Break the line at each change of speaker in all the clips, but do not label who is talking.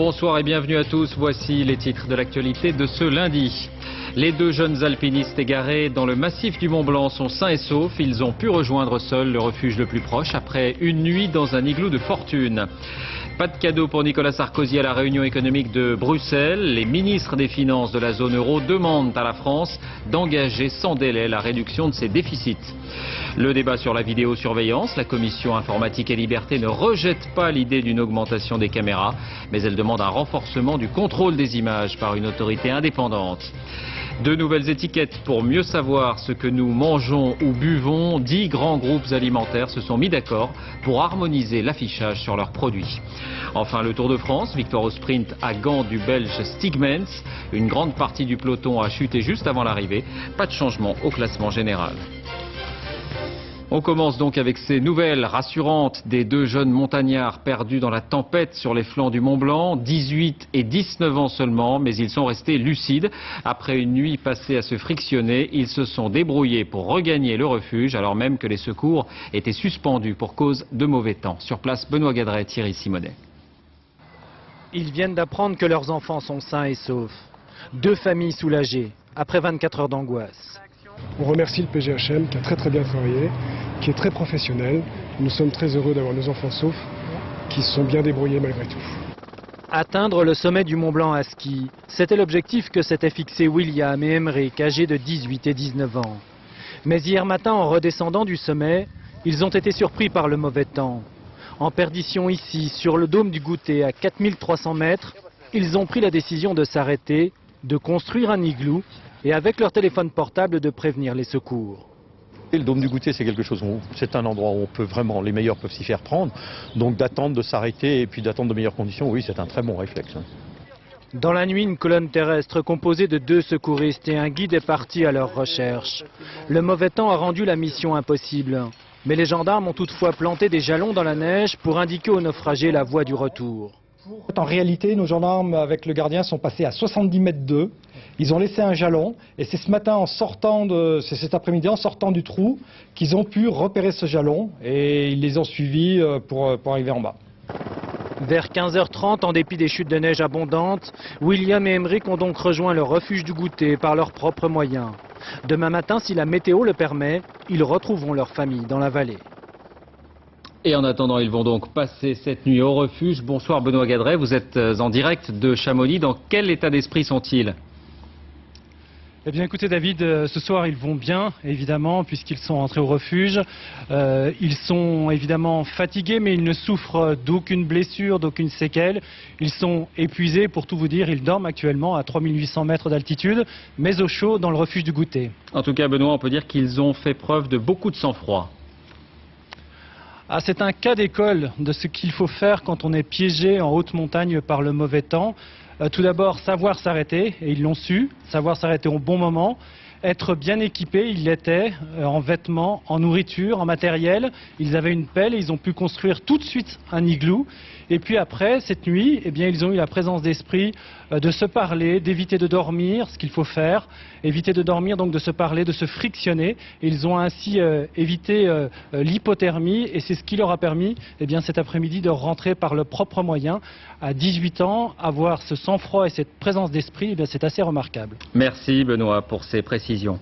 Bonsoir et bienvenue à tous. Voici les titres de l'actualité de ce lundi. Les deux jeunes alpinistes égarés dans le massif du Mont Blanc sont sains et saufs. Ils ont pu rejoindre seuls le refuge le plus proche après une nuit dans un igloo de fortune. Pas de cadeau pour Nicolas Sarkozy à la réunion économique de Bruxelles. Les ministres des Finances de la zone euro demandent à la France d'engager sans délai la réduction de ses déficits. Le débat sur la vidéosurveillance, la commission informatique et liberté ne rejette pas l'idée d'une augmentation des caméras, mais elle demande un renforcement du contrôle des images par une autorité indépendante. De nouvelles étiquettes pour mieux savoir ce que nous mangeons ou buvons. 10 grands groupes alimentaires se sont mis d'accord pour harmoniser l'affichage sur leurs produits. Enfin, le Tour de France, victoire au sprint à Gand du Belge Stigmans. Une grande partie du peloton a chuté juste avant l'arrivée. Pas de changement au classement général. On commence donc avec ces nouvelles rassurantes des deux jeunes montagnards perdus dans la tempête sur les flancs du Mont Blanc, 18 et 19 ans seulement, mais ils sont restés lucides. Après une nuit passée à se frictionner, ils se sont débrouillés pour regagner le refuge, alors même que les secours étaient suspendus pour cause de mauvais temps. Sur place, Benoît Gadret, Thierry Simonet.
Ils viennent d'apprendre que leurs enfants sont sains et saufs. Deux familles soulagées, après 24 heures d'angoisse.
On remercie le PGHM qui a très bien travaillé, qui est très professionnel. Nous sommes très heureux d'avoir nos enfants saufs, qui se sont bien débrouillés malgré tout.
Atteindre le sommet du Mont Blanc à ski, c'était l'objectif que s'étaient fixé William et Emeric, âgés de 18 et 19 ans. Mais hier matin, en redescendant du sommet, ils ont été surpris par le mauvais temps. En perdition ici, sur le dôme du Goûter, à 4300 mètres, ils ont pris la décision de s'arrêter, de construire un igloo et avec leur téléphone portable de prévenir les secours.
Le dôme du Goûter, c'est quelque chose, c'est un endroit où on peut vraiment, les meilleurs peuvent s'y faire prendre. Donc d'attendre, de s'arrêter et puis d'attendre de meilleures conditions, oui, c'est un très bon réflexe.
Dans la nuit, une colonne terrestre composée de 2 secouristes et un guide est parti à leur recherche. Le mauvais temps a rendu la mission impossible. Mais les gendarmes ont toutefois planté des jalons dans la neige pour indiquer aux naufragés la voie du retour.
En réalité, nos gendarmes avec le gardien sont passés à 70 mètres d'eux. Ils ont laissé un jalon et c'est ce matin c'est cet après-midi en sortant du trou qu'ils ont pu repérer ce jalon et ils les ont suivis pour arriver en bas.
Vers 15h30, en dépit des chutes de neige abondantes, William et Emeric ont donc rejoint le refuge du Goûter par leurs propres moyens. Demain matin, si la météo le permet, ils retrouveront leur famille dans la vallée.
Et en attendant, ils vont donc passer cette nuit au refuge. Bonsoir Benoît Gadret, vous êtes en direct de Chamonix. Dans quel état d'esprit sont-ils ?
Eh bien écoutez David, ce soir ils vont bien évidemment puisqu'ils sont rentrés au refuge. Ils sont évidemment fatigués mais ils ne souffrent d'aucune blessure, d'aucune séquelle. Ils sont épuisés, pour tout vous dire, ils dorment actuellement à 3800 mètres d'altitude mais au chaud dans le refuge du Goûter. En tout cas Benoît, on peut dire qu'ils ont fait preuve de beaucoup de sang-froid. Ah, c'est un cas d'école de ce qu'il faut faire quand on est piégé en haute montagne par le mauvais temps. Tout d'abord, savoir s'arrêter, et ils l'ont su, savoir s'arrêter au bon moment, être bien équipés, ils l'étaient, en vêtements, en nourriture, en matériel. Ils avaient une pelle et ils ont pu construire tout de suite un igloo. Et puis après, cette nuit, eh bien, ils ont eu la présence d'esprit de se parler, d'éviter de dormir, ce qu'il faut faire, éviter de dormir, donc de se parler, de se frictionner. Et ils ont ainsi évité l'hypothermie et c'est ce qui leur a permis, eh bien, cet après-midi de rentrer par leurs propres moyens. À 18 ans, avoir ce sang-froid et cette présence d'esprit, eh bien, c'est assez remarquable.
Merci Benoît pour ces précisions.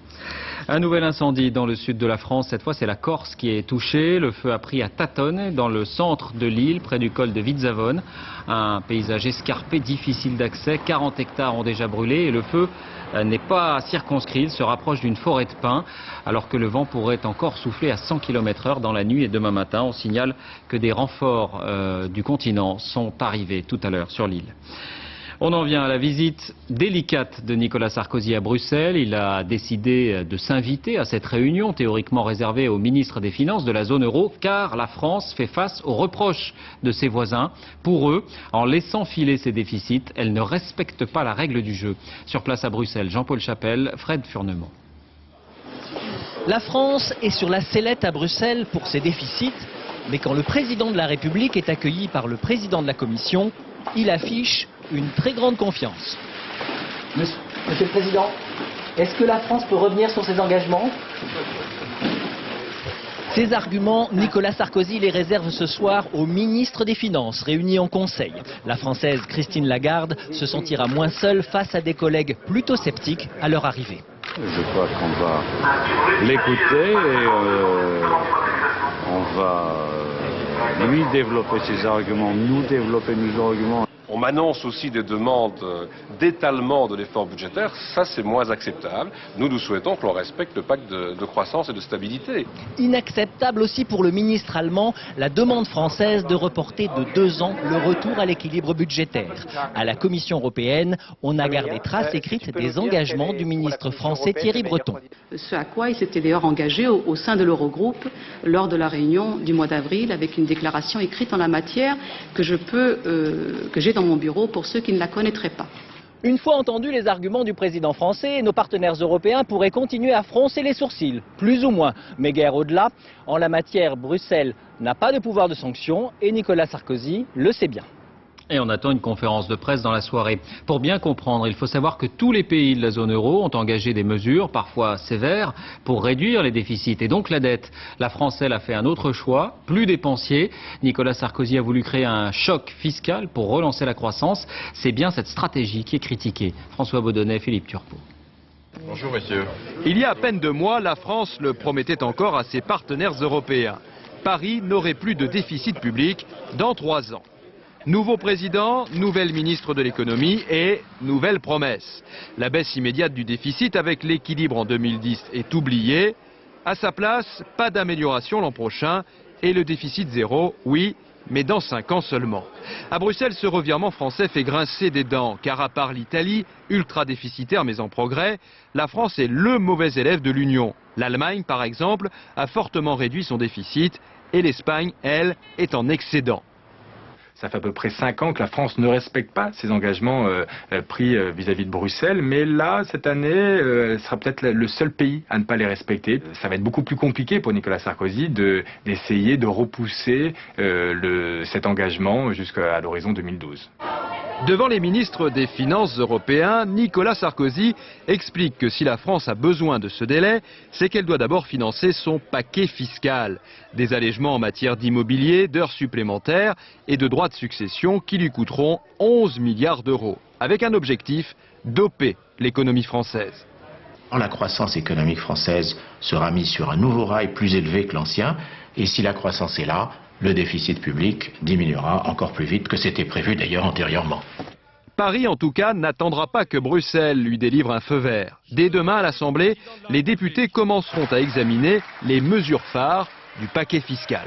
Un nouvel incendie dans le sud de la France, cette fois c'est la Corse qui est touchée. Le feu a pris à Tatonne, dans le centre de l'île, près du col de Vitzavone. Un paysage escarpé, difficile d'accès, 40 hectares ont déjà brûlé et le feu n'est pas circonscrit, il se rapproche d'une forêt de pins alors que le vent pourrait encore souffler à 100 km/h dans la nuit et demain matin. On signale que des renforts du continent sont arrivés tout à l'heure sur l'île. On en vient à la visite délicate de Nicolas Sarkozy à Bruxelles. Il a décidé de s'inviter à cette réunion théoriquement réservée aux ministres des Finances de la zone euro, car la France fait face aux reproches de ses voisins. Pour eux, en laissant filer ses déficits, elle ne respecte pas la règle du jeu. Sur place à Bruxelles, Jean-Paul Chapelle, Fred Furnement.
La France est sur la sellette à Bruxelles pour ses déficits, mais quand le président de la République est accueilli par le président de la Commission, il affiche une très grande confiance.
Monsieur le Président, est-ce que la France peut revenir sur ses engagements ?
Ces arguments, Nicolas Sarkozy les réserve ce soir au ministre des Finances réunis en conseil. La Française Christine Lagarde se sentira moins seule face à des collègues plutôt sceptiques à leur arrivée.
Je crois qu'on va l'écouter et on va lui développer ses arguments, nous développer nos arguments.
On m'annonce aussi des demandes d'étalement de l'effort budgétaire, ça c'est moins acceptable. Nous souhaitons que l'on respecte le pacte de croissance et de stabilité.
Inacceptable aussi pour le ministre allemand, la demande française de reporter de 2 ans le retour à l'équilibre budgétaire. À la Commission européenne, on a gardé trace écrite des engagements du ministre français Thierry Breton.
Ce à quoi il s'était d'ailleurs engagé au sein de l'Eurogroupe lors de la réunion du mois d'avril avec une déclaration écrite en la matière que j'ai dans mon bureau pour ceux qui ne la connaîtraient pas.
Une fois entendus les arguments du président français, nos partenaires européens pourraient continuer à froncer les sourcils, plus ou moins, mais guère au-delà. En la matière, Bruxelles n'a pas de pouvoir de sanction et Nicolas Sarkozy le sait bien.
Et on attend une conférence de presse dans la soirée. Pour bien comprendre, il faut savoir que tous les pays de la zone euro ont engagé des mesures, parfois sévères, pour réduire les déficits et donc la dette. La France, elle, a fait un autre choix, plus dépensier. Nicolas Sarkozy a voulu créer un choc fiscal pour relancer la croissance. C'est bien cette stratégie qui est critiquée. François Baudonnet, Philippe Turpot.
Bonjour messieurs. Il y a à peine 2 mois, la France le promettait encore à ses partenaires européens. Paris n'aurait plus de déficit public dans 3 ans. Nouveau président, nouvelle ministre de l'économie et nouvelle promesse. La baisse immédiate du déficit avec l'équilibre en 2010 est oubliée. À sa place, pas d'amélioration l'an prochain et le déficit zéro, oui, mais dans 5 ans seulement. À Bruxelles, ce revirement français fait grincer des dents, car à part l'Italie, ultra déficitaire mais en progrès, la France est le mauvais élève de l'Union. L'Allemagne, par exemple, a fortement réduit son déficit et l'Espagne, elle, est en excédent.
Ça fait à peu près 5 ans que la France ne respecte pas ses engagements pris vis-à-vis de Bruxelles. Mais là, cette année, elle sera peut-être le seul pays à ne pas les respecter. Ça va être beaucoup plus compliqué pour Nicolas Sarkozy d'essayer de repousser cet engagement jusqu'à l'horizon 2012.
Devant les ministres des Finances européens, Nicolas Sarkozy explique que si la France a besoin de ce délai, c'est qu'elle doit d'abord financer son paquet fiscal. Des allègements en matière d'immobilier, d'heures supplémentaires et de droits de succession qui lui coûteront 11 milliards d'euros. Avec un objectif, doper l'économie française.
La croissance économique française sera mise sur un nouveau rail plus élevé que l'ancien. Et si la croissance est là, le déficit public diminuera encore plus vite que c'était prévu d'ailleurs antérieurement.
Paris, en tout cas, n'attendra pas que Bruxelles lui délivre un feu vert. Dès demain, à l'Assemblée, les députés commenceront à examiner les mesures phares du paquet fiscal.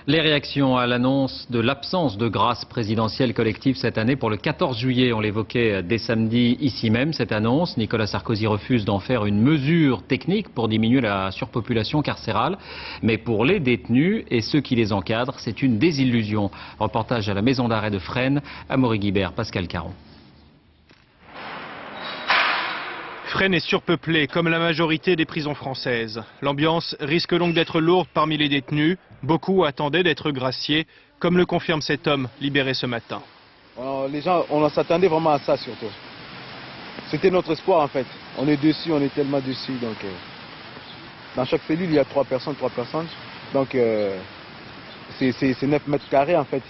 Les réactions à l'annonce de l'absence de grâce présidentielle collective cette année pour le 14 juillet. On l'évoquait dès samedi ici même, cette annonce. Nicolas Sarkozy refuse d'en faire une mesure technique pour diminuer la surpopulation carcérale. Mais pour les détenus et ceux qui les encadrent, c'est une désillusion. Reportage à la maison d'arrêt de Fresnes, Amaury Guibert, Pascal Caron.
Fresnes est surpeuplée, comme la majorité des prisons françaises. L'ambiance risque donc d'être lourde parmi les détenus. Beaucoup attendaient d'être graciés, comme le confirme cet homme libéré ce matin.
Les gens, on s'attendait vraiment à ça surtout. C'était notre espoir en fait. On est dessus, on est tellement dessus. Donc, dans chaque cellule, il y a 3 personnes. Donc, c'est 9 mètres carrés en fait.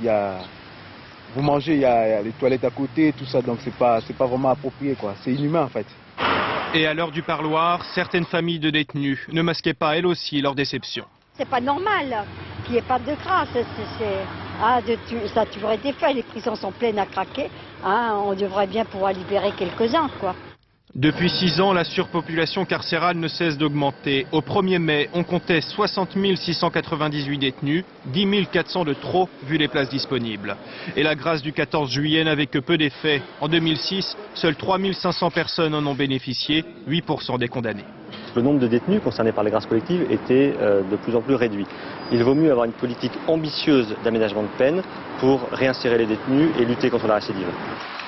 Vous mangez, il y a les toilettes à côté, tout ça. Donc, c'est pas vraiment approprié, quoi. C'est inhumain en fait.
Et à l'heure du parloir, certaines familles de détenus ne masquaient pas elles aussi leur déception.
C'est pas normal qu'il n'y ait pas de grâce. Ça a toujours été fait, les prisons sont pleines à craquer. On devrait bien pouvoir libérer quelques-uns, quoi.
Depuis 6 ans, la surpopulation carcérale ne cesse d'augmenter. Au 1er mai, on comptait 60 698 détenus, 10 400 de trop vu les places disponibles. Et la grâce du 14 juillet n'avait que peu d'effet. En 2006, seules 3 500 personnes en ont bénéficié, 8% des condamnés.
Le nombre de détenus concernés par la grâce collective était de plus en plus réduit. Il vaut mieux avoir une politique ambitieuse d'aménagement de peine pour réinsérer les détenus et lutter contre la récidive.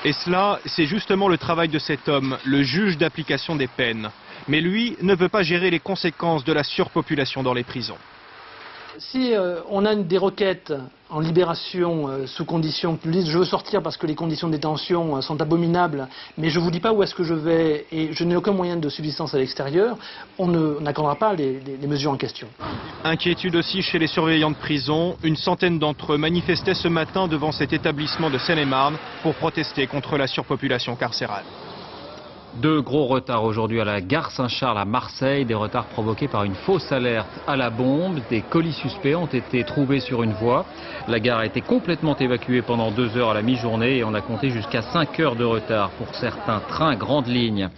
Et cela, c'est justement le travail de cet homme, le juge d'application des peines. Mais lui ne veut pas gérer les conséquences de la surpopulation dans les prisons.
Si on a des requêtes en libération sous conditions que nous disent je veux sortir parce que les conditions de détention sont abominables, mais je ne vous dis pas où est-ce que je vais et je n'ai aucun moyen de subsistance à l'extérieur, on n'accordera pas les mesures en question.
Inquiétude aussi chez les surveillants de prison. Une centaine d'entre eux manifestaient ce matin devant cet établissement de Seine-et-Marne pour protester contre la surpopulation carcérale.
Deux gros retards aujourd'hui à la gare Saint-Charles à Marseille, des retards provoqués par une fausse alerte à la bombe. Des colis suspects ont été trouvés sur une voie. La gare a été complètement évacuée pendant 2 heures à la mi-journée et on a compté jusqu'à 5 heures de retard pour certains trains grandes lignes.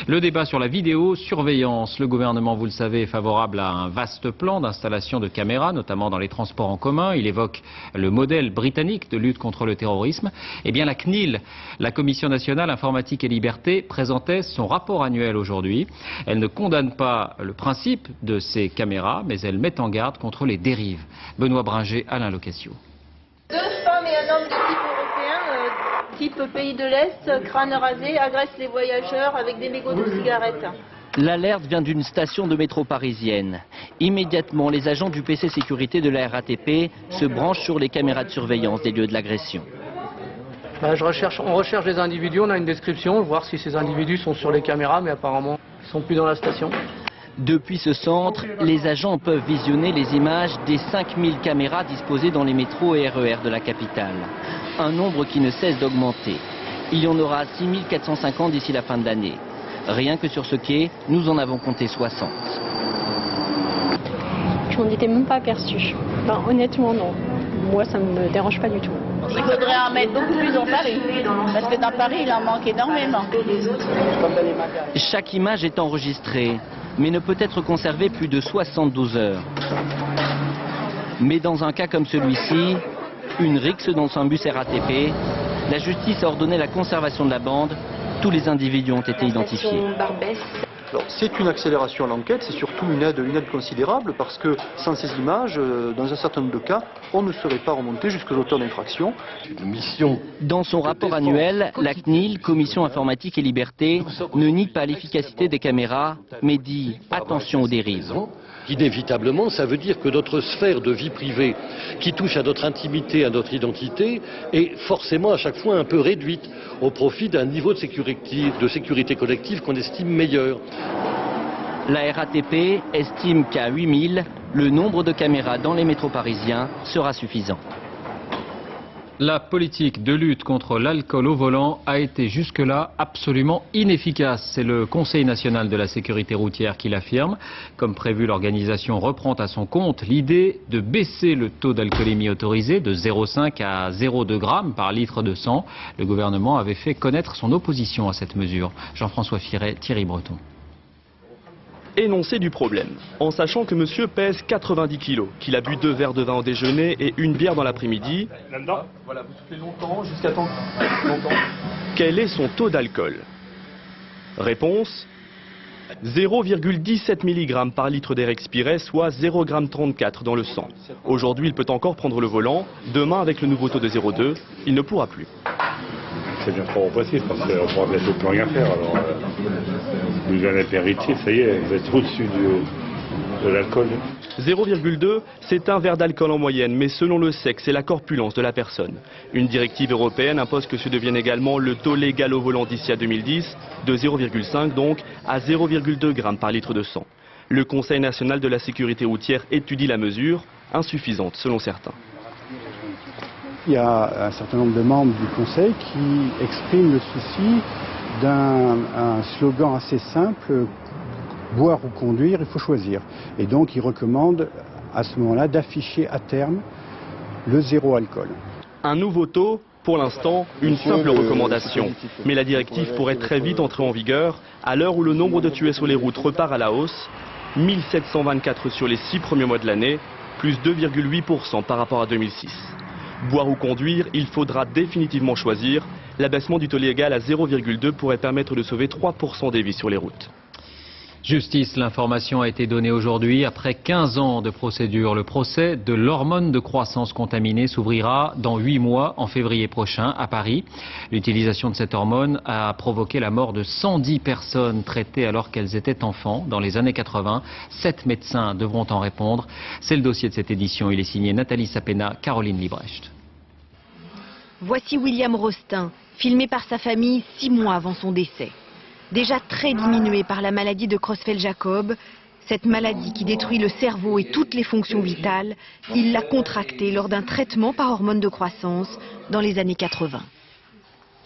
Le débat sur la vidéosurveillance. Le gouvernement, vous le savez, est favorable à un vaste plan d'installation de caméras, notamment dans les transports en commun. Il évoque le modèle britannique de lutte contre le terrorisme. Eh bien, la CNIL, la Commission nationale informatique et liberté, présentait son rapport annuel aujourd'hui. Elle ne condamne pas le principe de ces caméras, mais elle met en garde contre les dérives. Benoît Bringer, Alain Locasio.
2 femmes et un homme de type européen, type pays de l'Est, crâne rasé, agressent les voyageurs avec des mégots de cigarettes.
L'alerte vient d'une station de métro parisienne. Immédiatement, les agents du PC sécurité de la RATP se branchent sur les caméras de surveillance des lieux de l'agression.
On recherche les individus, on a une description, voir si ces individus sont sur les caméras, mais apparemment ils ne sont plus dans la station.
Depuis ce centre, les agents peuvent visionner les images des 5000 caméras disposées dans les métros et RER de la capitale. Un nombre qui ne cesse d'augmenter. Il y en aura 6450 d'ici la fin de l'année. Rien que sur ce quai, nous en avons compté 60.
Je m'en étais même pas aperçue. Ben, honnêtement, non. Moi, ça ne me dérange pas du tout.
Il faudrait en mettre beaucoup plus dans Paris, parce que dans Paris, il en manque énormément.
Chaque image est enregistrée, mais ne peut être conservée plus de 72 heures. Mais dans un cas comme celui-ci, une rixe dans un bus RATP, la justice a ordonné la conservation de la bande. Tous les individus ont été identifiés.
C'est une accélération à l'enquête, c'est surtout une aide considérable parce que sans ces images, dans un certain nombre de cas, on ne serait pas remonté jusqu'à l'auteur d'infraction.
Dans son rapport annuel, la CNIL, Commission informatique et liberté, ne nie pas l'efficacité des caméras, mais dit attention aux dérives.
Inévitablement, ça veut dire que notre sphère de vie privée, qui touche à notre intimité, à notre identité, est forcément à chaque fois un peu réduite au profit d'un niveau de sécurité collective qu'on estime meilleur.
La RATP estime qu'à 8000, le nombre de caméras dans les métros parisiens sera suffisant.
La politique de lutte contre l'alcool au volant a été jusque-là absolument inefficace. C'est le Conseil national de la sécurité routière qui l'affirme. Comme prévu, l'organisation reprend à son compte l'idée de baisser le taux d'alcoolémie autorisé de 0,5 à 0,2 grammes par litre de sang. Le gouvernement avait fait connaître son opposition à cette mesure. Jean-François Firet, Thierry Breton.
Énoncé du problème, en sachant que monsieur pèse 90 kilos, qu'il a bu 2 verres de vin au déjeuner et une bière dans l'après-midi.
Voilà, vous soufflez longtemps, jusqu'à temps. Longtemps.
Quel est son taux d'alcool? Réponse 0,17 mg par litre d'air expiré, soit 0,34 g dans le sang. Aujourd'hui, il peut encore prendre le volant. Demain, avec le nouveau taux de 0,2, il ne pourra plus.
C'est bien trop possible parce qu'on pourra bientôt plus rien faire. Alors, vous un apéritif, ça y est, vous êtes au-dessus de l'alcool.
0,2, c'est un verre d'alcool en moyenne, mais selon le sexe et la corpulence de la personne. Une directive européenne impose que ce devienne également le taux légal au volant d'ici à 2010, de 0,5 donc à 0,2 g par litre de sang. Le Conseil national de la sécurité routière étudie la mesure, insuffisante selon certains.
Il y a un certain nombre de membres du Conseil qui expriment le souci d'un slogan assez simple, boire ou conduire, il faut choisir. Et donc ils recommandent à ce moment-là d'afficher à terme le zéro alcool.
Un nouveau taux, pour l'instant, une simple recommandation. Mais la directive pourrait très vite entrer en vigueur à l'heure où le nombre de tués sur les routes repart à la hausse. 1724 sur les 6 premiers mois de l'année, plus 2,8% par rapport à 2006. Boire ou conduire, il faudra définitivement choisir. L'abaissement du taux légal à 0,2 pourrait permettre de sauver 3% des vies sur les routes.
Justice, l'information a été donnée aujourd'hui. Après 15 ans de procédure, le procès de l'hormone de croissance contaminée s'ouvrira dans 8 mois, en février prochain, à Paris. L'utilisation de cette hormone a provoqué la mort de 110 personnes traitées alors qu'elles étaient enfants dans les années 80. 7 médecins devront en répondre. C'est le dossier de cette édition. Il est signé Nathalie Sapena, Caroline Librecht.
Voici William Rostin, filmé par sa famille 6 mois avant son décès. Déjà très diminué par la maladie de Creutzfeldt-Jakob, cette maladie qui détruit le cerveau et toutes les fonctions vitales, il l'a contractée lors d'un traitement par hormone de croissance dans les années 80.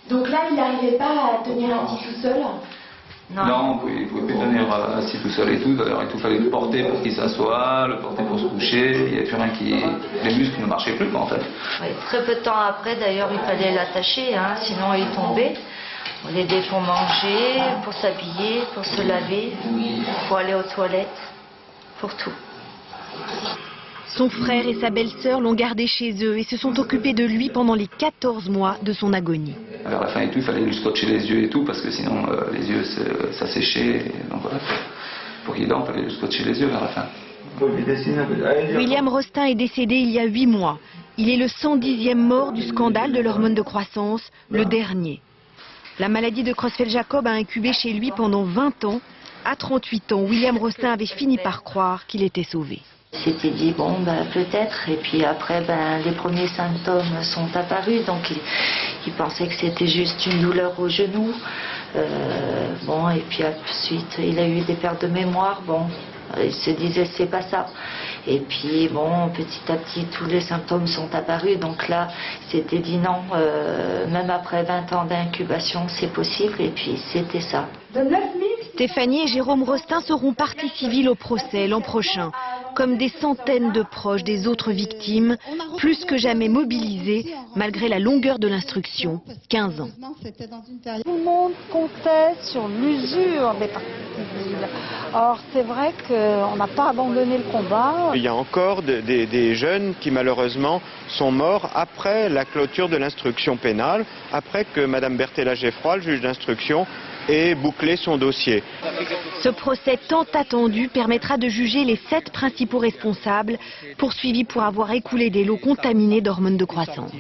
Donc là, il n'arrivait pas à tenir assis tout seul?
Non, il ne pouvait pas tenir assis tout seul et tout. D'ailleurs, il tout fallait le porter pour qu'il s'assoie, le porter pour se coucher. Il n'y avait plus rien qui... Les muscles ne marchaient plus, en fait.
Oui, très peu de temps après, d'ailleurs, il fallait l'attacher, hein, sinon il tombait. On l'aidait pour manger, pour s'habiller, pour se laver, pour aller aux toilettes, pour tout.
Son frère et sa belle-sœur l'ont gardé chez eux et se sont occupés de lui pendant les 14 mois de son agonie.
Vers la fin et tout, il fallait lui scotcher les yeux et tout, parce que sinon les yeux ça séchait. Donc voilà, pour qu'il dorme, il fallait lui scotcher les yeux vers la fin.
William Rostin est décédé il y a 8 mois. Il est le 110e mort du scandale de l'hormone de croissance, le dernier. La maladie de Creutzfeldt-Jakob a incubé chez lui pendant 20 ans. À 38 ans, William Rostin avait fini par croire qu'il était sauvé.
Il s'était dit, bon, ben, peut-être, et puis après, ben, les premiers symptômes sont apparus, donc il pensait que c'était juste une douleur au genou. Bon, et puis ensuite, il a eu des pertes de mémoire, bon, il se disait, c'est pas ça. Et puis, bon, petit à petit, tous les symptômes sont apparus, donc là, il s'était dit non, même après 20 ans d'incubation, c'est possible, et puis c'était ça.
Stéphanie et Jérôme Rostin seront partie civile au procès l'an prochain, comme des centaines de proches des autres victimes, plus que jamais mobilisés, malgré la longueur de l'instruction, 15 ans.
Tout le monde comptait sur l'usure des parties civiles. Or, c'est vrai qu'on n'a pas abandonné le combat.
Il y a encore des jeunes qui malheureusement sont morts après la clôture de l'instruction pénale, après que Mme Berthella-Geffroy, le juge d'instruction, ait bouclé son dossier.
Ce procès tant attendu permettra de juger les 7 principaux responsables poursuivis pour avoir écoulé des lots contaminés d'hormones de croissance.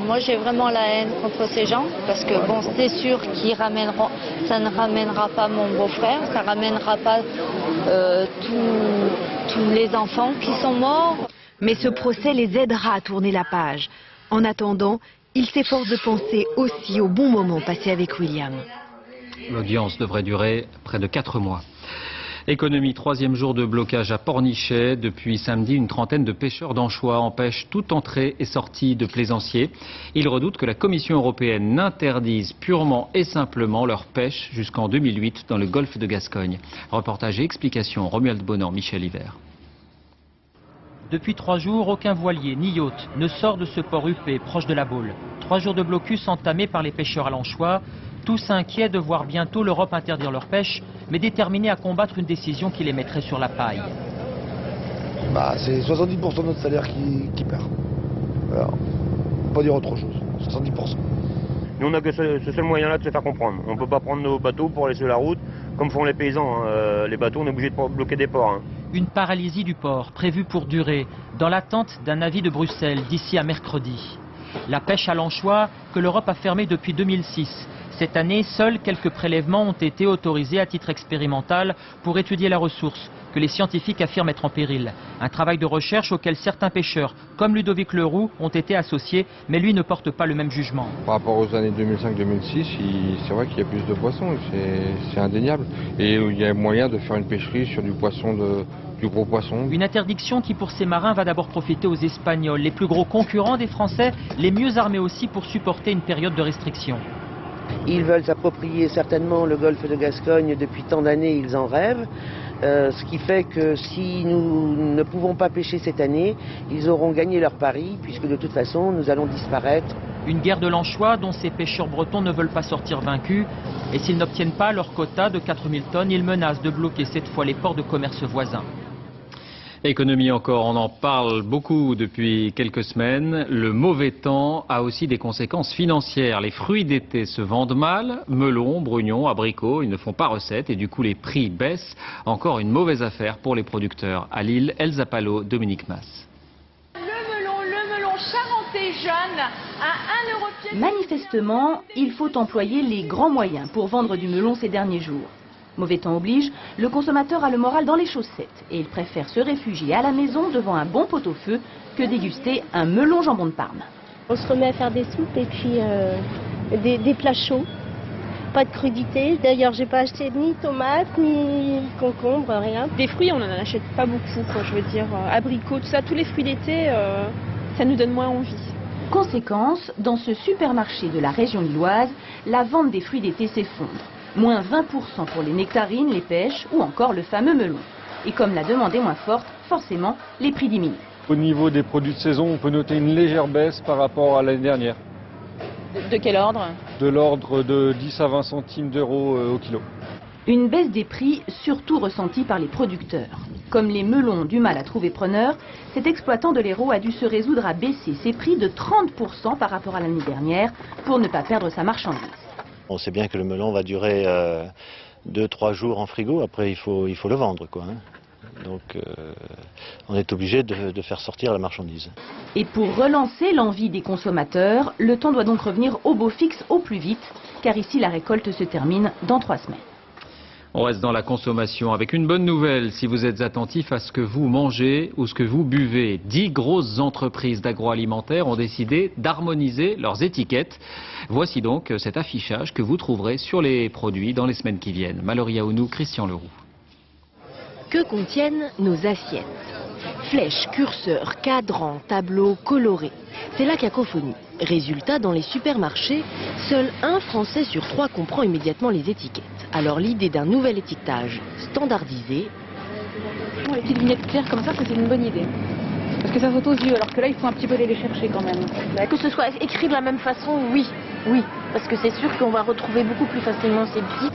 Moi, j'ai vraiment la haine contre ces gens, parce que bon, c'est sûr qu'ils ramèneront, ça ne ramènera pas mon beau-frère, ça ne ramènera pas tous les enfants qui sont morts.
Mais ce procès les aidera à tourner la page. En attendant, ils s'efforcent de penser aussi au bon moment passé avec William.
L'audience devrait durer près de 4 mois. Économie, 3e jour de blocage à Pornichet. Depuis samedi, une trentaine de pêcheurs d'anchois empêchent toute entrée et sortie de plaisanciers. Ils redoutent que la Commission européenne n'interdise purement et simplement leur pêche jusqu'en 2008 dans le golfe de Gascogne. Reportage et explication, Romuald Bonan, Michel Hiver.
Depuis 3 jours, aucun voilier ni yacht ne sort de ce port huppé proche de la Baule. 3 jours de blocus entamés par les pêcheurs à l'anchois, tous inquiets de voir bientôt l'Europe interdire leur pêche, mais déterminés à combattre une décision qui les mettrait sur la paille.
C'est 70% de notre salaire qui perd. Voilà. On peut pas dire autre chose. 70%.
Nous, on n'a que ce seul moyen-là de se faire comprendre. On ne peut pas prendre nos bateaux pour aller sur la route, comme font les paysans. Les bateaux, on est obligé de bloquer des ports.
Une paralysie du port prévue pour durer, dans l'attente d'un avis de Bruxelles d'ici à mercredi. La pêche à l'anchois que l'Europe a fermée depuis 2006. Cette année, seuls quelques prélèvements ont été autorisés à titre expérimental pour étudier la ressource, que les scientifiques affirment être en péril. Un travail de recherche auquel certains pêcheurs, comme Ludovic Leroux, ont été associés, mais lui ne porte pas le même jugement.
Par rapport aux années 2005-2006, c'est vrai qu'il y a plus de poissons, c'est indéniable. Et il y a moyen de faire une pêcherie sur du poisson du gros poisson.
Une interdiction qui pour ces marins va d'abord profiter aux Espagnols, les plus gros concurrents des Français, les mieux armés aussi pour supporter une période de restriction.
Ils veulent s'approprier certainement le golfe de Gascogne depuis tant d'années, ils en rêvent. Ce qui fait que si nous ne pouvons pas pêcher cette année, ils auront gagné leur pari, puisque de toute façon, nous allons disparaître.
Une guerre de l'anchois dont ces pêcheurs bretons ne veulent pas sortir vaincus. Et s'ils n'obtiennent pas leur quota de 4000 tonnes, ils menacent de bloquer cette fois les ports de commerce voisins.
Économie encore, on en parle beaucoup depuis quelques semaines. Le mauvais temps a aussi des conséquences financières. Les fruits d'été se vendent mal, melons, brugnons, abricots, ils ne font pas recette et du coup les prix baissent. Encore une mauvaise affaire pour les producteurs. À Lille, Elsa Palot, Dominique Mas.
Le melon charentais jaune à 1 €.
Manifestement, il faut employer les grands moyens pour vendre du melon ces derniers jours. Mauvais temps oblige, le consommateur a le moral dans les chaussettes et il préfère se réfugier à la maison devant un bon pot-au-feu que déguster un melon jambon de Parme.
On se remet à faire des soupes et puis des plats chauds. Pas de crudité. D'ailleurs, j'ai pas acheté ni tomates, ni concombres, rien. Des fruits, on n'en achète pas beaucoup, quoi, je veux dire. Abricots, tout ça, tous les fruits d'été, ça nous donne moins envie.
Conséquence, dans ce supermarché de la région lilloise, la vente des fruits d'été s'effondre. Moins 20% pour les nectarines, les pêches ou encore le fameux melon. Et comme la demande est moins forte, forcément, les prix diminuent.
Au niveau des produits de saison, on peut noter une légère baisse par rapport à l'année dernière.
De quel ordre? De
l'ordre de 10 à 20 centimes d'euros au kilo.
Une baisse des prix surtout ressentie par les producteurs. Comme les melons ont du mal à trouver preneur, cet exploitant de l'Hérault a dû se résoudre à baisser ses prix de 30% par rapport à l'année dernière pour ne pas perdre sa marchandise.
On sait bien que le melon va durer 2-3 jours en frigo, après il faut le vendre, quoi. Donc on est obligé de faire sortir la marchandise.
Et pour relancer l'envie des consommateurs, le temps doit donc revenir au beau fixe au plus vite, car ici la récolte se termine dans 3 semaines.
On reste dans la consommation avec une bonne nouvelle si vous êtes attentif à ce que vous mangez ou ce que vous buvez. 10 grosses entreprises d'agroalimentaire ont décidé d'harmoniser leurs étiquettes. Voici donc cet affichage que vous trouverez sur les produits dans les semaines qui viennent. Mallory Aounou, Christian Leroux.
Que contiennent nos assiettes? Flèches, curseurs, cadrans, tableaux colorés. C'est la cacophonie. Résultat, dans les supermarchés, seul un Français sur 3 comprend immédiatement les étiquettes. Alors l'idée d'un nouvel étiquetage standardisé...
Les petites vignettes claires comme ça, c'est une bonne idée. Parce que ça saute aux yeux, alors que là, il faut un petit peu aller les chercher quand même.
Que ce soit écrit de la même façon, oui. Parce que c'est sûr qu'on va retrouver beaucoup plus facilement ces petits.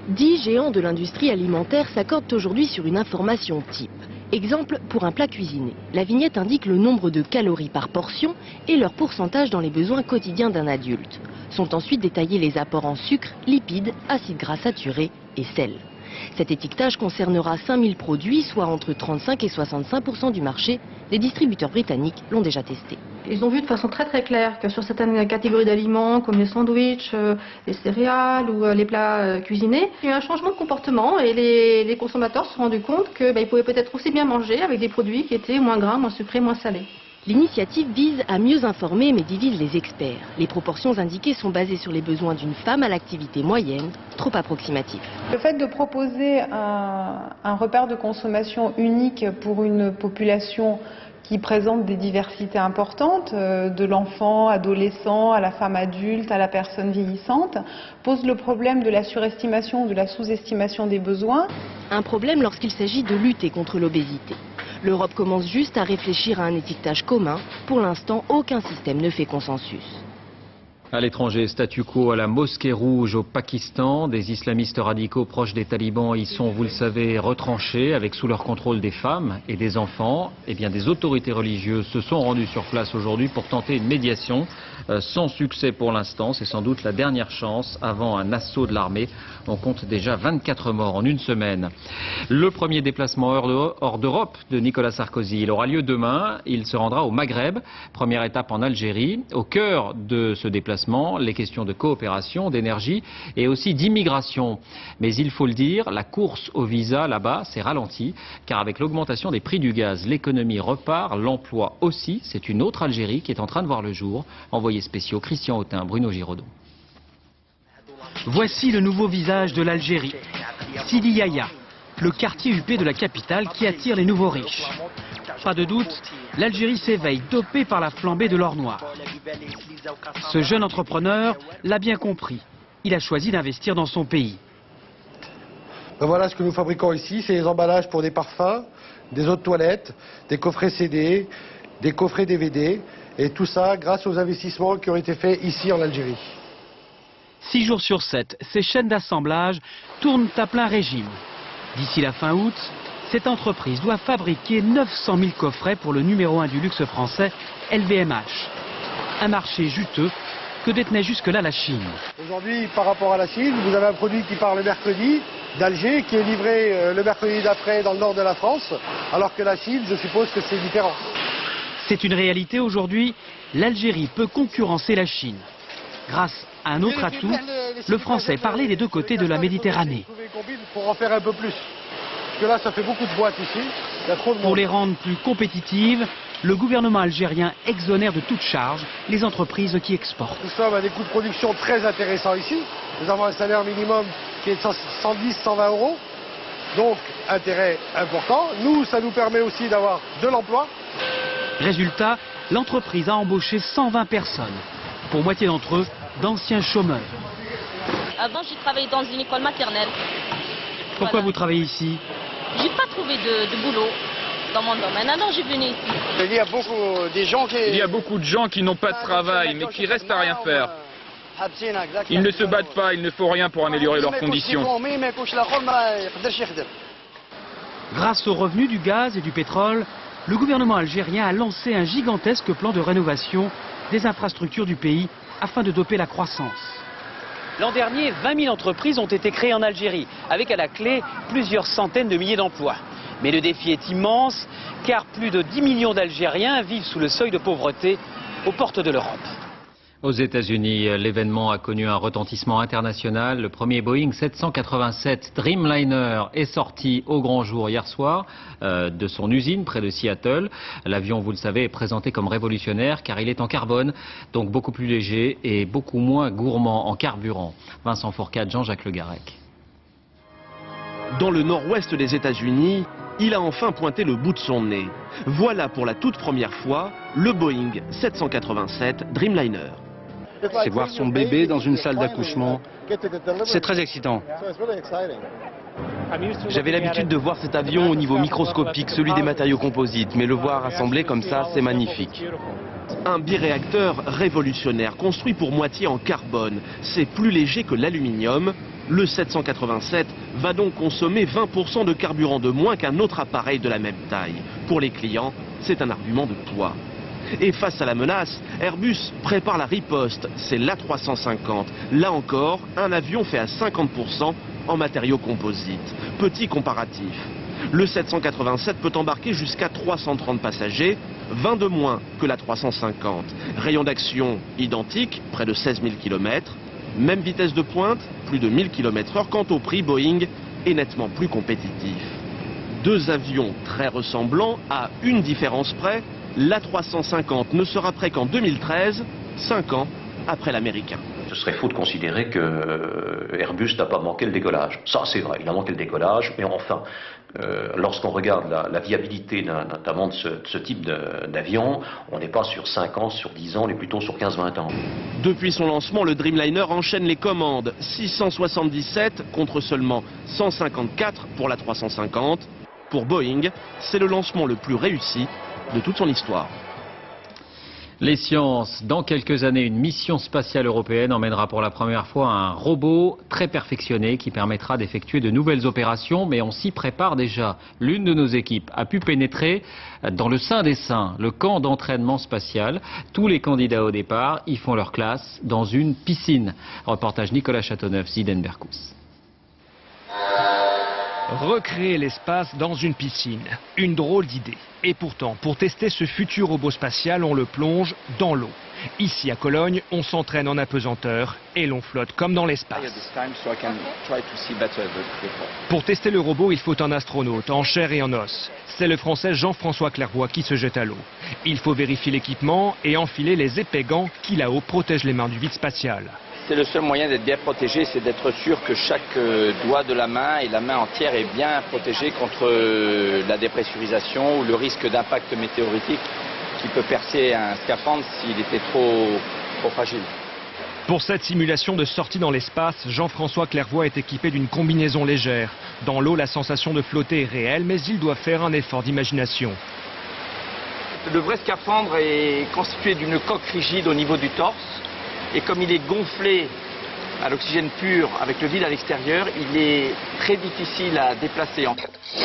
10 géants de l'industrie alimentaire s'accordent aujourd'hui sur une information type. Exemple pour un plat cuisiné. La vignette indique le nombre de calories par portion et leur pourcentage dans les besoins quotidiens d'un adulte. Sont ensuite détaillés les apports en sucre, lipides, acides gras saturés et sel. Cet étiquetage concernera 5000 produits, soit entre 35 et 65% du marché. Les distributeurs britanniques l'ont déjà testé.
Ils ont vu de façon très claire que sur certaines catégories d'aliments, comme les sandwichs, les céréales ou les plats cuisinés, il y a eu un changement de comportement et les consommateurs se sont rendus compte qu'ils pouvaient peut-être aussi bien manger avec des produits qui étaient moins gras, moins sucrés, moins salés.
L'initiative vise à mieux informer mais divise les experts. Les proportions indiquées sont basées sur les besoins d'une femme à l'activité moyenne, trop approximatif.
Le fait de proposer un repère de consommation unique pour une population qui présente des diversités importantes, de l'enfant, adolescent, à la femme adulte, à la personne vieillissante, pose le problème de la surestimation ou de la sous-estimation des besoins.
Un problème lorsqu'il s'agit de lutter contre l'obésité. L'Europe commence juste à réfléchir à un étiquetage commun. Pour l'instant, aucun système ne fait consensus.
À l'étranger, statu quo à la Mosquée Rouge au Pakistan. Des islamistes radicaux proches des talibans y sont, vous le savez, retranchés avec sous leur contrôle des femmes et des enfants. Eh bien, des autorités religieuses se sont rendues sur place aujourd'hui pour tenter une médiation. Sans succès pour l'instant, c'est sans doute la dernière chance avant un assaut de l'armée. On compte déjà 24 morts en une semaine. Le premier déplacement hors d'Europe de Nicolas Sarkozy, il aura lieu demain. Il se rendra au Maghreb, première étape en Algérie. Au cœur de ce déplacement, les questions de coopération, d'énergie et aussi d'immigration. Mais il faut le dire, la course au visa là-bas s'est ralentie, car avec l'augmentation des prix du gaz, l'économie repart, l'emploi aussi. C'est une autre Algérie qui est en train de voir le jour. Envoyés spéciaux Christian Autain, Bruno Giraudon.
Voici le nouveau visage de l'Algérie. Sidi Yahia, le quartier huppé de la capitale qui attire les nouveaux riches. Pas de doute, l'Algérie s'éveille, dopée par la flambée de l'or noir. Ce jeune entrepreneur l'a bien compris. Il a choisi d'investir dans son pays.
Voilà ce que nous fabriquons ici, c'est les emballages pour des parfums, des eaux de toilette, des coffrets CD, des coffrets DVD, et tout ça grâce aux investissements qui ont été faits ici en Algérie.
6 jours sur 7, ces chaînes d'assemblage tournent à plein régime. D'ici la fin août, Cette entreprise doit fabriquer 900 000 coffrets pour le numéro 1 du luxe français, LVMH. Un marché juteux que détenait jusque-là la Chine.
Aujourd'hui, par rapport à la Chine, vous avez un produit qui part le mercredi d'Alger, qui est livré le mercredi d'après dans le nord de la France, alors que la Chine, je suppose que c'est différent.
C'est une réalité aujourd'hui, l'Algérie peut concurrencer la Chine. Grâce à un autre atout, le français parlait des deux côtés de la Méditerranée.
Pour en faire un peu plus. Parce que là, ça fait beaucoup de boîtes ici. Il y a trop de monde.
Pour les rendre plus compétitives, le gouvernement algérien exonère de toute charge les entreprises qui exportent.
Nous sommes à des coûts de production très intéressants ici. Nous avons un salaire minimum qui est de 110-120 euros. Donc, intérêt important. Nous, ça nous permet aussi d'avoir de l'emploi.
Résultat, l'entreprise a embauché 120 personnes. Pour moitié d'entre eux, d'anciens chômeurs.
Avant, j'ai travaillé dans une école maternelle.
Pourquoi vous travaillez ici?
J'ai pas trouvé de boulot dans mon domaine. Alors, j'ai venu ici.
Il y a beaucoup de gens qui n'ont pas de travail, mais qui restent à rien faire. Ils ne se battent pas, il ne faut rien pour améliorer leurs conditions.
Grâce aux revenus du gaz et du pétrole, le gouvernement algérien a lancé un gigantesque plan de rénovation des infrastructures du pays afin de doper la croissance. L'an dernier, 20 000 entreprises ont été créées en Algérie, avec à la clé plusieurs centaines de milliers d'emplois. Mais le défi est immense, car plus de 10 millions d'Algériens vivent sous le seuil de pauvreté aux portes de l'Europe.
Aux États-Unis, l'événement a connu un retentissement international. Le premier Boeing 787 Dreamliner est sorti au grand jour hier soir de son usine près de Seattle. L'avion, vous le savez, est présenté comme révolutionnaire car il est en carbone, donc beaucoup plus léger et beaucoup moins gourmand en carburant. Vincent Fourcade, Jean-Jacques Le Garec.
Dans le nord-ouest des États-Unis, il a enfin pointé le bout de son nez. Voilà pour la toute première fois le Boeing 787 Dreamliner.
C'est voir son bébé dans une salle d'accouchement. C'est très excitant.
J'avais l'habitude de voir cet avion au niveau microscopique, celui des matériaux composites, mais le voir assemblé comme ça, c'est magnifique. Un biréacteur révolutionnaire, construit pour moitié en carbone. C'est plus léger que l'aluminium. Le 787 va donc consommer 20% de carburant de moins qu'un autre appareil de la même taille. Pour les clients, c'est un argument de poids. Et face à la menace, Airbus prépare la riposte, c'est l'A350. Là encore, un avion fait à 50% en matériaux composites. Petit comparatif. Le 787 peut embarquer jusqu'à 330 passagers, 20 de moins que l'A350. Rayon d'action identique, près de 16 000 km. Même vitesse de pointe, plus de 1000 km/h. Quant au prix, Boeing est nettement plus compétitif. Deux avions très ressemblants, à une différence près. L'A350 ne sera prêt qu'en 2013, 5 ans après l'américain.
Ce serait faux de considérer que Airbus n'a pas manqué le décollage. Ça, c'est vrai, il a manqué le décollage, mais enfin, lorsqu'on regarde la viabilité notamment de ce type d'avion, on n'est pas sur 5 ans, sur 10 ans, on est plutôt sur 15-20 ans.
Depuis son lancement, le Dreamliner enchaîne les commandes. 677 contre seulement 154 pour l'A350. Pour Boeing, c'est le lancement le plus réussi de toute son histoire.
Les sciences, dans quelques années, une mission spatiale européenne emmènera pour la première fois un robot très perfectionné qui permettra d'effectuer de nouvelles opérations, mais on s'y prépare déjà. L'une de nos équipes a pu pénétrer dans le sein des saints, le camp d'entraînement spatial. Tous les candidats au départ y font leur classe dans une piscine. Reportage Nicolas Châteauneuf, Zidenberkus.
Recréer l'espace dans une piscine, une drôle d'idée. Et pourtant, pour tester ce futur robot spatial, on le plonge dans l'eau. Ici à Cologne, on s'entraîne en apesanteur et l'on flotte comme dans l'espace. Pour tester le robot, il faut un astronaute en chair et en os. C'est le Français Jean-François Clairvoy qui se jette à l'eau. Il faut vérifier l'équipement et enfiler les épais gants qui là-haut protègent les mains du vide spatial.
C'est le seul moyen d'être bien protégé, c'est d'être sûr que chaque doigt de la main et la main entière est bien protégée contre la dépressurisation ou le risque d'impact météoritique qui peut percer un scaphandre s'il était trop fragile.
Pour cette simulation de sortie dans l'espace, Jean-François Clairvoy est équipé d'une combinaison légère. Dans l'eau, la sensation de flotter est réelle, mais il doit faire un effort d'imagination.
Le vrai scaphandre est constitué d'une coque rigide au niveau du torse. Et comme il est gonflé à l'oxygène pur avec le vide à l'extérieur, il est très difficile à déplacer.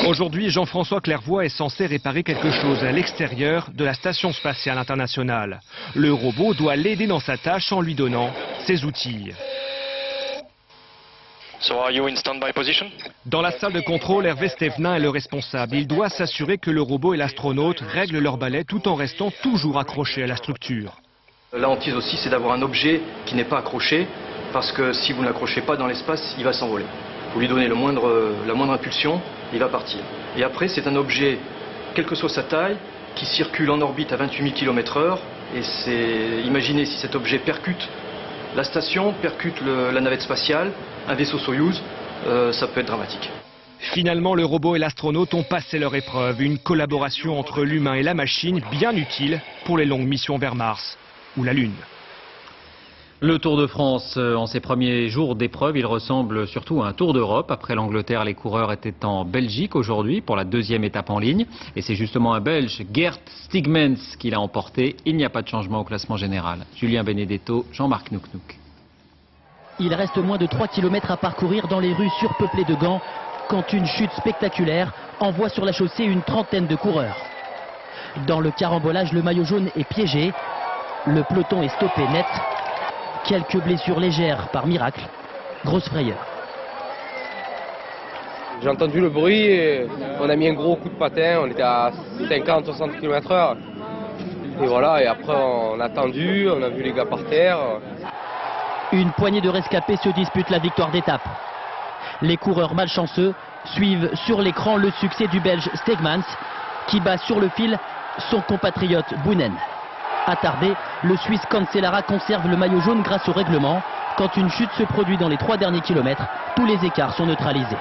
Aujourd'hui, Jean-François Clairvoy est censé réparer quelque chose à l'extérieur de la Station spatiale internationale. Le robot doit l'aider dans sa tâche en lui donnant ses outils.
So are you in standby position?
Dans la salle de contrôle, Hervé Stévenin est le responsable. Il doit s'assurer que le robot et l'astronaute règlent leur balai tout en restant toujours accrochés à la structure.
La hantise aussi, c'est d'avoir un objet qui n'est pas accroché, parce que si vous ne l'accrochez pas dans l'espace, il va s'envoler. Vous lui donnez la moindre impulsion, il va partir. Et après, c'est un objet, quelle que soit sa taille, qui circule en orbite à 28 000 km/h. Et imaginez si cet objet percute la station, percute la navette spatiale, un vaisseau Soyouz, ça peut être dramatique.
Finalement, le robot et l'astronaute ont passé leur épreuve. Une collaboration entre l'humain et la machine bien utile pour les longues missions vers Mars ou la Lune.
Le Tour de France, en ses premiers jours d'épreuve, il ressemble surtout à un Tour d'Europe. Après l'Angleterre, les coureurs étaient en Belgique aujourd'hui pour la deuxième étape en ligne. Et c'est justement un Belge, Gert Stigmans, qui l'a emporté. Il n'y a pas de changement au classement général. Julien Benedetto, Jean-Marc Nouknouk.
Il reste moins de 3 km à parcourir dans les rues surpeuplées de Gand quand une chute spectaculaire envoie sur la chaussée une trentaine de coureurs. Dans le carambolage, le maillot jaune est piégé. Le peloton est stoppé net. Quelques blessures légères par miracle. Grosse frayeur.
J'ai entendu le bruit et on a mis un gros coup de patin. On était à 50-60 km/h. Et voilà, et après on a attendu, on a vu les gars par terre.
Une poignée de rescapés se dispute la victoire d'étape. Les coureurs malchanceux suivent sur l'écran le succès du Belge Stegmans qui bat sur le fil son compatriote Boonen. Attardé, le Suisse Cancellara conserve le maillot jaune grâce au règlement. Quand une chute se produit dans les 3 derniers kilomètres, tous les écarts sont neutralisés.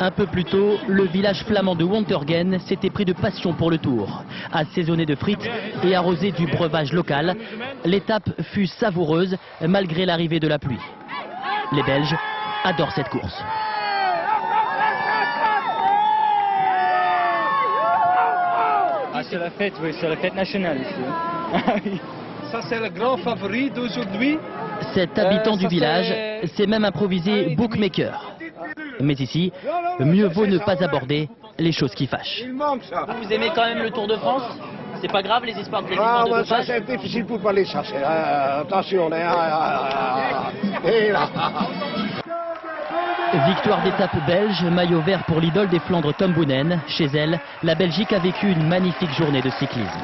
Un peu plus tôt, le village flamand de Wontergen s'était pris de passion pour le Tour. Assaisonné de frites et arrosé du breuvage local, l'étape fut savoureuse malgré l'arrivée de la pluie. Les Belges adorent cette course.
Ah, c'est la fête, oui, c'est la fête nationale ici.
Ça, c'est le grand favori d'aujourd'hui.
Cet habitant du village s'est même improvisé bookmaker. Mais ici, mieux vaut ne pas aborder les choses qui fâchent.
Vous aimez quand même le Tour de France? C'est pas grave les histoires de
Ah, ouais, ça c'est difficile pour pas les chercher. Attention,
Victoire d'étape belge, maillot vert pour l'idole des Flandres Tom Boonen. Chez elle, la Belgique a vécu une magnifique journée de cyclisme.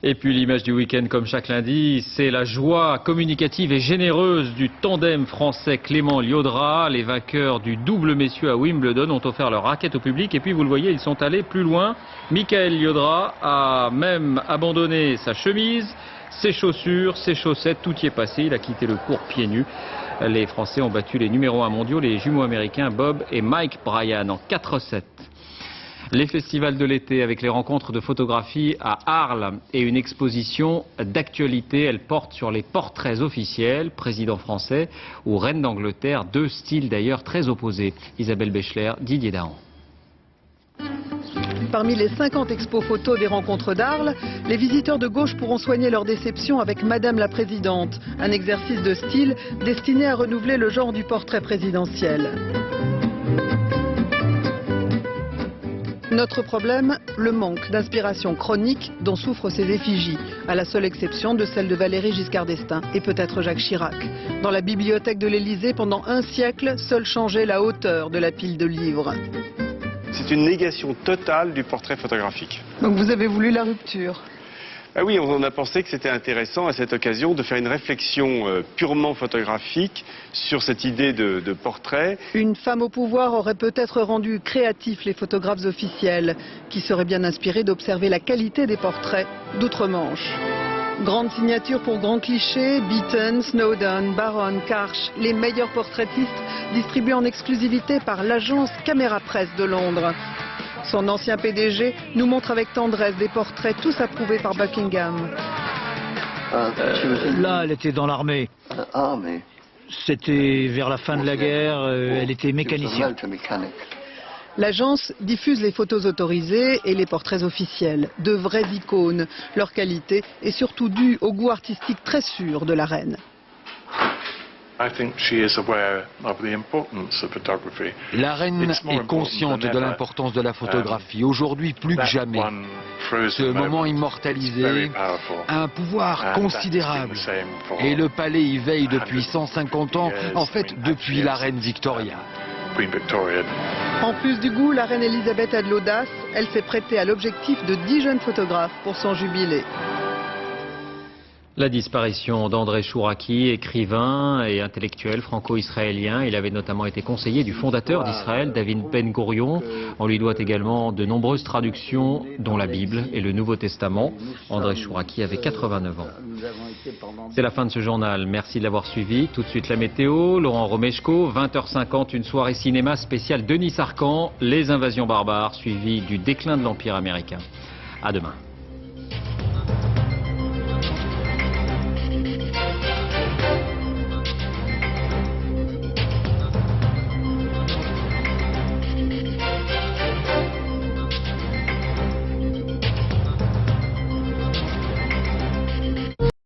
Et puis l'image du week-end comme chaque lundi, c'est la joie communicative et généreuse du tandem français Clément Liaudra. Les vainqueurs du double messieurs à Wimbledon ont offert leur raquette au public et puis vous le voyez, ils sont allés plus loin. Michael Liaudra a même abandonné sa chemise, ses chaussures, ses chaussettes, tout y est passé. Il a quitté le court pieds nus. Les Français ont battu les numéros 1 mondiaux, les jumeaux américains Bob et Mike Bryan en 4-7. Les festivals de l'été avec les rencontres de photographie à Arles et une exposition d'actualité. Elle porte sur les portraits officiels, président français ou reine d'Angleterre, deux styles d'ailleurs très opposés. Isabelle Bechler, Didier Dahan.
Parmi les 50 expos photos des rencontres d'Arles, les visiteurs de gauche pourront soigner leur déception avec Madame la Présidente, un exercice de style destiné à renouveler le genre du portrait présidentiel. Notre problème, le manque d'inspiration chronique dont souffrent ces effigies, à la seule exception de celle de Valéry Giscard d'Estaing et peut-être Jacques Chirac. Dans la bibliothèque de l'Élysée, pendant un siècle, seul changeait la hauteur de la pile de livres.
C'est une négation totale du portrait photographique.
Donc vous avez voulu la rupture?
Ah oui, on a pensé que c'était intéressant à cette occasion de faire une réflexion purement photographique sur cette idée de portrait.
Une femme au pouvoir aurait peut-être rendu créatifs les photographes officiels, qui seraient bien inspirés d'observer la qualité des portraits d'outre-Manche. Grande signature pour grands clichés, Beaton, Snowden, Baron, Karch, les meilleurs portraitistes distribués en exclusivité par l'agence Caméra Presse de Londres. Son ancien PDG nous montre avec tendresse des portraits tous approuvés par Buckingham.
Là, elle était dans l'armée. C'était vers la fin de la guerre, elle était mécanicienne.
L'agence diffuse les photos autorisées et les portraits officiels, de vraies icônes. Leur qualité est surtout due au goût artistique très sûr de la reine.
La reine est consciente de l'importance de la photographie, aujourd'hui plus que jamais. Ce moment immortalisé a un pouvoir considérable. Et le palais y veille depuis 150 ans, en fait depuis la reine Victoria.
En plus du goût, la reine Elisabeth a de l'audace. Elle s'est prêtée à l'objectif de 10 jeunes photographes pour son jubilé.
La disparition d'André Chouraki, écrivain et intellectuel franco-israélien. Il avait notamment été conseiller du fondateur d'Israël, David Ben Gourion. On lui doit également de nombreuses traductions, dont la Bible et le Nouveau Testament. André Chouraki avait 89 ans. C'est la fin de ce journal. Merci de l'avoir suivi. Tout de suite la météo. Laurent Romeshko, 20h50, une soirée cinéma spéciale Denis Sarkhan, Les invasions barbares, suivie du déclin de l'Empire américain. À demain.